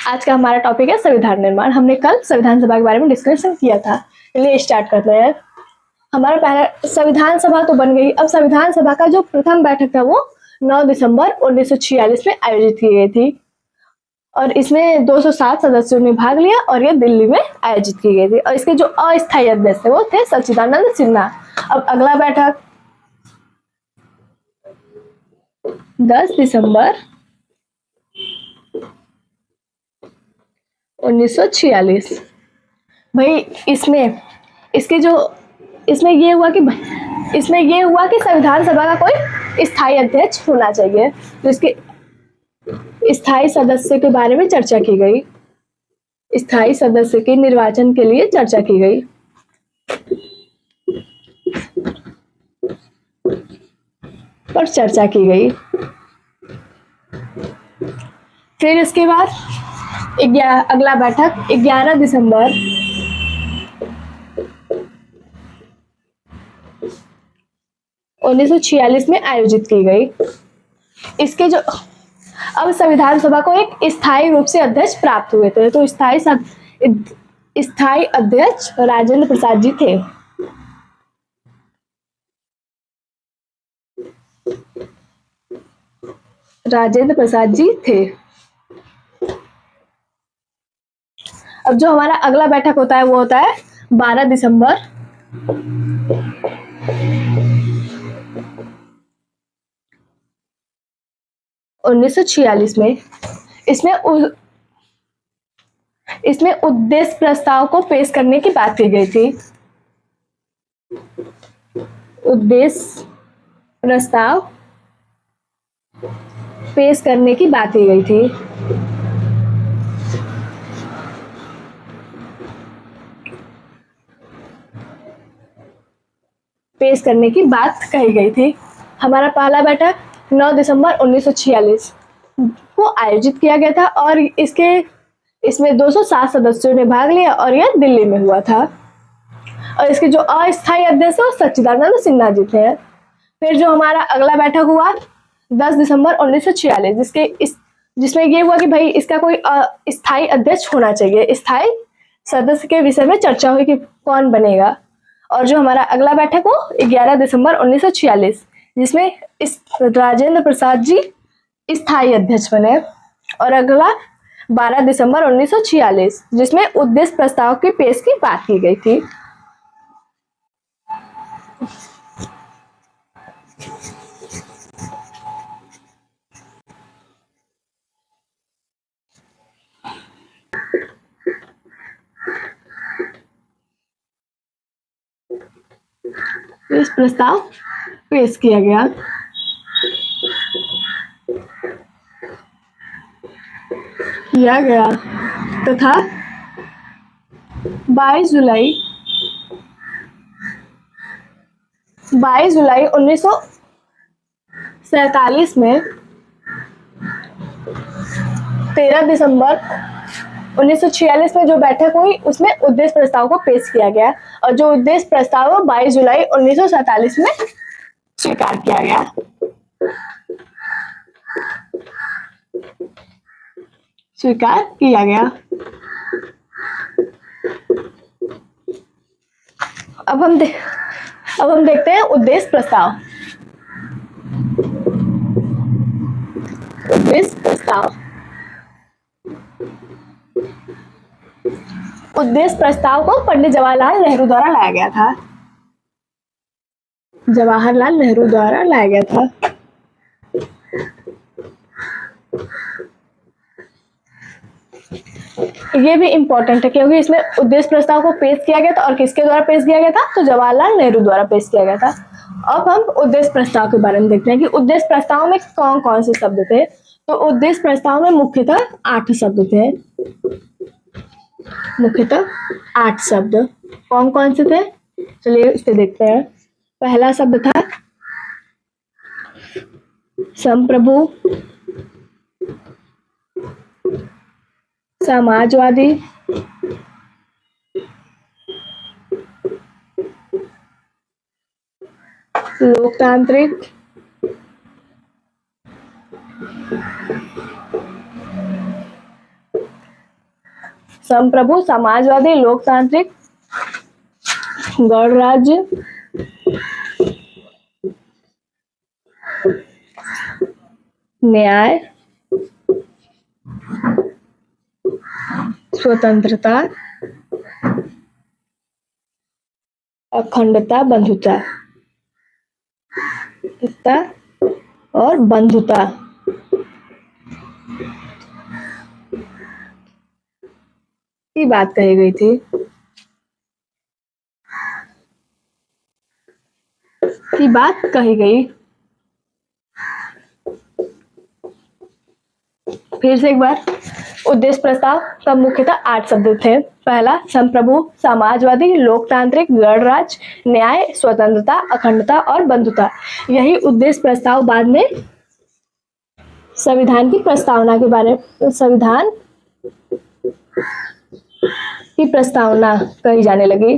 आज का हमारा टॉपिक है संविधान निर्माण। हमने कल संविधान सभा के बारे में डिस्कशन किया था, चलिए स्टार्ट करते हैं। हमारा पहला संविधान सभा तो बन गई। अब संविधान सभा का जो प्रथम बैठक था वो 9 दिसंबर 1946 में आयोजित की गई थी और इसमें 207 सदस्यों ने भाग लिया और ये दिल्ली में आयोजित की गई थी। और इसके जो अस्थायी अध्यक्ष थे वो थे सच्चिदानंद सिन्हा। अब अगला बैठक 10 दिसंबर 1946। भाई इसमें ये हुआ कि संविधान सभा का कोई स्थायी अध्यक्ष होना चाहिए, तो इसके स्थायी सदस्य के बारे में चर्चा की गई। स्थायी सदस्य के निर्वाचन के लिए चर्चा की गई। पर चर्चा की गई। फिर इसके बाद अगला बैठक 11 दिसंबर 1946 में आयोजित की गई। इसके जो अब संविधान सभा को एक स्थायी रूप से अध्यक्ष प्राप्त हुए थे, तो स्थायी अध्यक्ष राजेंद्र प्रसाद जी थे। राजेंद्र प्रसाद जी थे। अब जो हमारा अगला बैठक होता है वो होता है 12 दिसंबर 1946 में। इसमें उद्देश्य प्रस्ताव को पेश करने की बात की गई थी। उद्देश्य प्रस्ताव पेश करने की बात की गई थी। पेश करने की बात कही गई थी। हमारा पहला बैठक 9 दिसंबर 1946 को आयोजित किया गया था और इसमें 207 सदस्यों ने भाग लिया और यह दिल्ली में हुआ था। और इसके जो अस्थायी अध्यक्ष है सच्चिदानंद सिन्हा जी थे। फिर जो हमारा अगला बैठक हुआ 10 दिसंबर 1946 जिसमें ये हुआ कि भाई इसका कोई स्थायी अध्यक्ष होना चाहिए। स्थायी सदस्य के विषय में चर्चा हुई कि कौन बनेगा। और जो हमारा अगला बैठक हो 11 दिसंबर 1946 जिसमें इस राजेंद्र प्रसाद जी स्थायी अध्यक्ष बने। और अगला 12 दिसंबर 1946 जिसमें उद्देश्य प्रस्ताव की पेश की बात की गई थी। इस प्रस्ताव पेश किया गया। तथा 22 जुलाई 1947 में 13 दिसंबर 1946 में जो बैठक हुई उसमें उद्देश्य प्रस्ताव को पेश किया गया और जो उद्देश्य प्रस्ताव 22 जुलाई 1947 में स्वीकार किया गया। अब हम देखते हैं उद्देश्य प्रस्ताव। उद्देश्य प्रस्ताव को पंडित जवाहरलाल नेहरू द्वारा लाया गया था। ये भी इम्पोर्टेंट है क्योंकि इसमें उद्देश्य प्रस्ताव को पेश किया गया था और किसके द्वारा पेश किया गया था, तो जवाहरलाल नेहरू द्वारा पेश किया गया था। अब हम उद्देश्य प्रस्ताव के बारे में देखते हैं कि उद्देश्य प्रस्ताव में कौन कौन से शब्द थे। तो उद्देश्य प्रस्ताव में मुख्यतः 8 शब्द थे। कौन कौन से थे, चलिए इसे देखते हैं। पहला शब्द था संप्रभु, समाजवादी, लोकतांत्रिक, संप्रभु, समाजवादी, लोकतांत्रिक, गणराज्य, न्याय, स्वतंत्रता, अखंडता, बंधुता और बंधुता की बात कही गई थी। फिर से एक बार, उद्देश्य प्रस्ताव का मुख्यतः 8 शब्द थे। पहला, संप्रभु, समाजवादी, लोकतांत्रिक, गणराज्य, न्याय, स्वतंत्रता, अखंडता और बंधुता। यही उद्देश्य प्रस्ताव बाद में संविधान की प्रस्तावना के बारे में, संविधान की प्रस्तावना कही जाने लगी।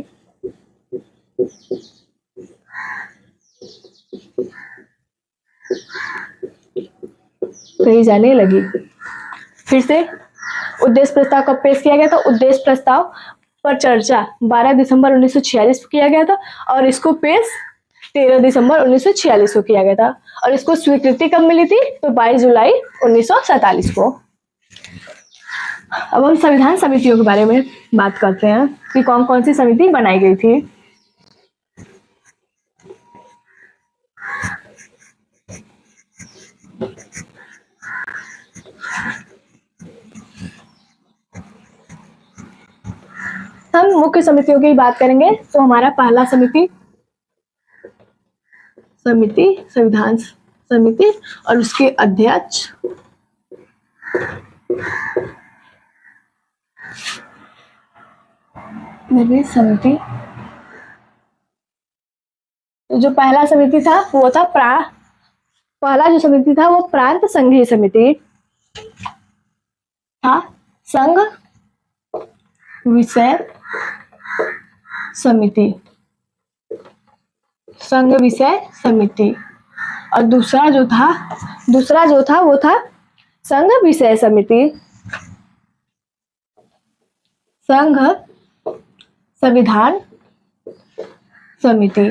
फिर से उद्देश्य प्रस्ताव कब पेश किया गया था? उद्देश्य प्रस्ताव पर चर्चा 12 दिसंबर 1946 को किया गया था और इसको पेश 13 दिसंबर 1946 को किया गया था। और इसको स्वीकृति कब मिली थी? तो 22 जुलाई 1947 को। अब हम संविधान समितियों के बारे में बात करते हैं कि कौन कौन सी समिति बनाई गई थी। हम मुख्य समितियों की बात करेंगे तो हमारा पहला संविधान समिति और उसके अध्यक्ष समिति। जो पहला समिति था वो था पहला जो समिति था वो प्रांत संघीय समिति था। संघ विषय समिति। और दूसरा जो था वो था संघ विषय समिति, संघ संविधान समिति।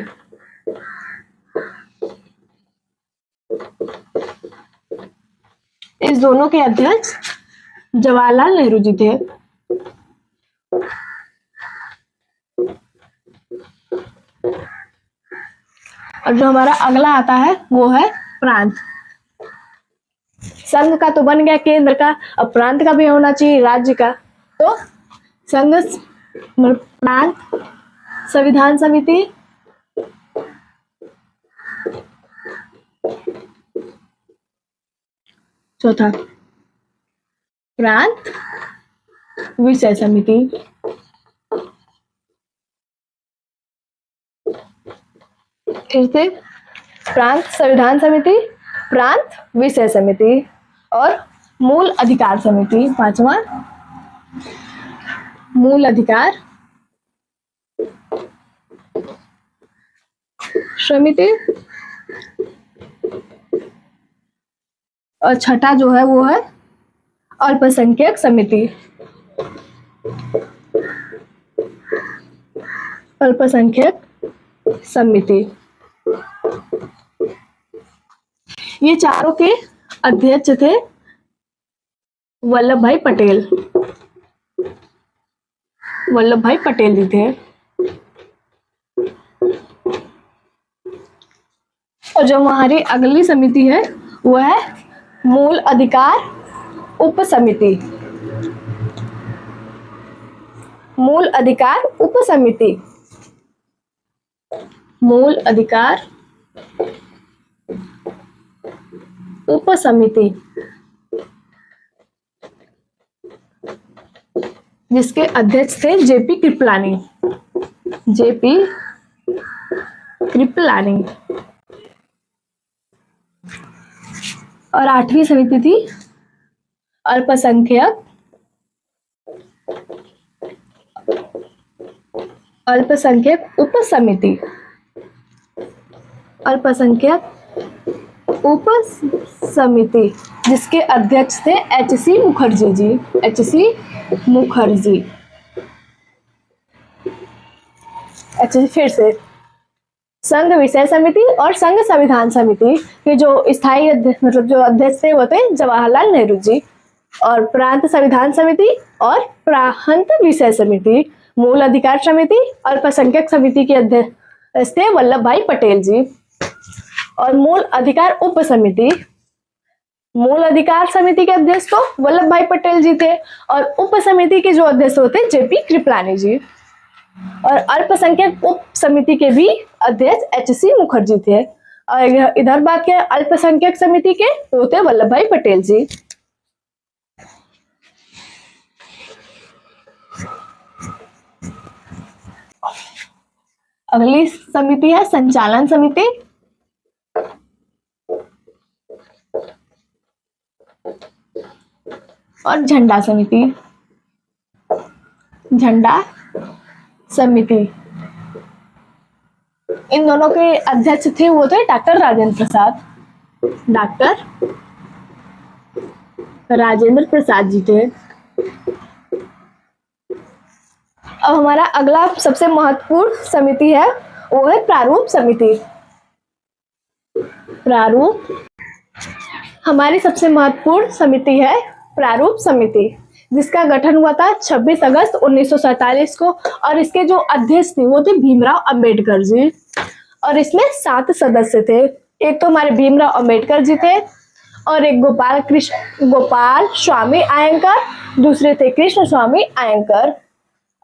इस दोनों के अध्यक्ष जवाहरलाल नेहरू जी थे। और जो हमारा अगला आता है वो है प्रांत। संघ का तो बन गया केंद्र का, अब प्रांत का भी होना चाहिए राज्य का। तो संघ, प्रांत, संविधान समिति, चौथा प्रांत विषय समिति। फिर से प्रांत संविधान समिति, प्रांत विषय समिति और मूल अधिकार समिति। पांचवा मूल अधिकार समिति। और छठा जो है वो है अल्पसंख्यक समिति। अल्पसंख्यक समिति। ये चारों के अध्यक्ष थे वल्लभ भाई पटेल जी थे। और जो हमारी अगली समिति है वो है मूल अधिकार उप समिति। मूल अधिकार उप समिति। मूल अधिकार उप समिति, जिसके अध्यक्ष थे जेपी कृपलानी। और आठवीं समिति थी अल्पसंख्यक उप समिति। अल्पसंख्यक उप समिति जिसके अध्यक्ष थे एच.सी. मुखर्जी जी। एच.सी. मुखर्जी। अच्छा, फिर से संघ विषय समिति और संघ संविधान समिति के जो स्थायी मतलब जो अध्यक्ष थे वो थे जवाहरलाल नेहरू जी। और प्रांत संविधान समिति और प्रांत विषय समिति, मूल अधिकार समिति, अल्पसंख्यक समिति के अध्यक्ष थे वल्लभ भाई पटेल जी। और मूल अधिकार उप समिति, मूल अधिकार समिति के अध्यक्ष तो वल्लभ भाई पटेल जी थे और उप समिति के जो अध्यक्ष होते जे.पी. कृपलानी जी। और अल्पसंख्यक उप समिति के भी अध्यक्ष एच.सी. मुखर्जी थे। और इधर बात किया अल्पसंख्यक समिति के तो थे वल्लभ भाई पटेल जी। अगली समिति है संचालन समिति। और झंडा समिति। झंडा समिति, इन दोनों के अध्यक्ष थे वो थे डॉक्टर राजेंद्र प्रसाद। डॉक्टर राजेंद्र प्रसाद जी थे। अब हमारा अगला सबसे महत्वपूर्ण समिति है वो है प्रारूप समिति। प्रारूप हमारी सबसे महत्वपूर्ण समिति है प्रारूप समिति, जिसका गठन हुआ था 26 अगस्त 1947 को। और इसके जो अध्यक्ष थे वो थे भीमराव अंबेडकर जी। और इसमें 7 सदस्य थे। एक तो हमारे भीमराव अंबेडकर जी थे और एक गोपाल स्वामी अयंकर, दूसरे थे कृष्ण स्वामी अयंकर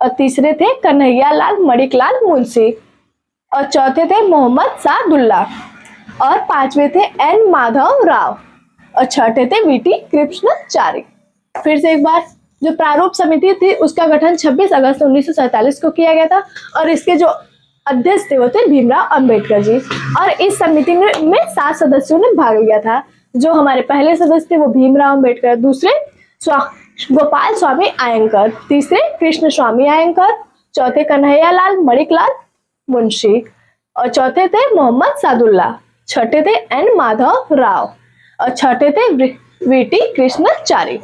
और तीसरे थे कन्हैया लाल मणिकलाल मुंशी और चौथे थे मोहम्मद सादुल्ला और पांचवे थे एन माधव राव और छठे थे वीटी कृष्णचारी। फिर से एक बार, जो प्रारूप समिति थी उसका गठन 26 अगस्त 1947 को किया गया था और इसके जो अध्यक्ष थे वो थे भीमराव अंबेडकर जी। और इस समिति में 7 सदस्यों ने भाग लिया था। जो हमारे पहले सदस्य थे वो भीमराव अंबेडकर, दूसरे गोपाल स्वामी अयंकर, तीसरे कृष्ण स्वामी अयंकर, चौथे कन्हैया लाल मणिकलाल मुंशी और चौथे थे मोहम्मद सादुल्ला, छठे थे एन माधव राव और छठे थे वीटी कृष्णचारी।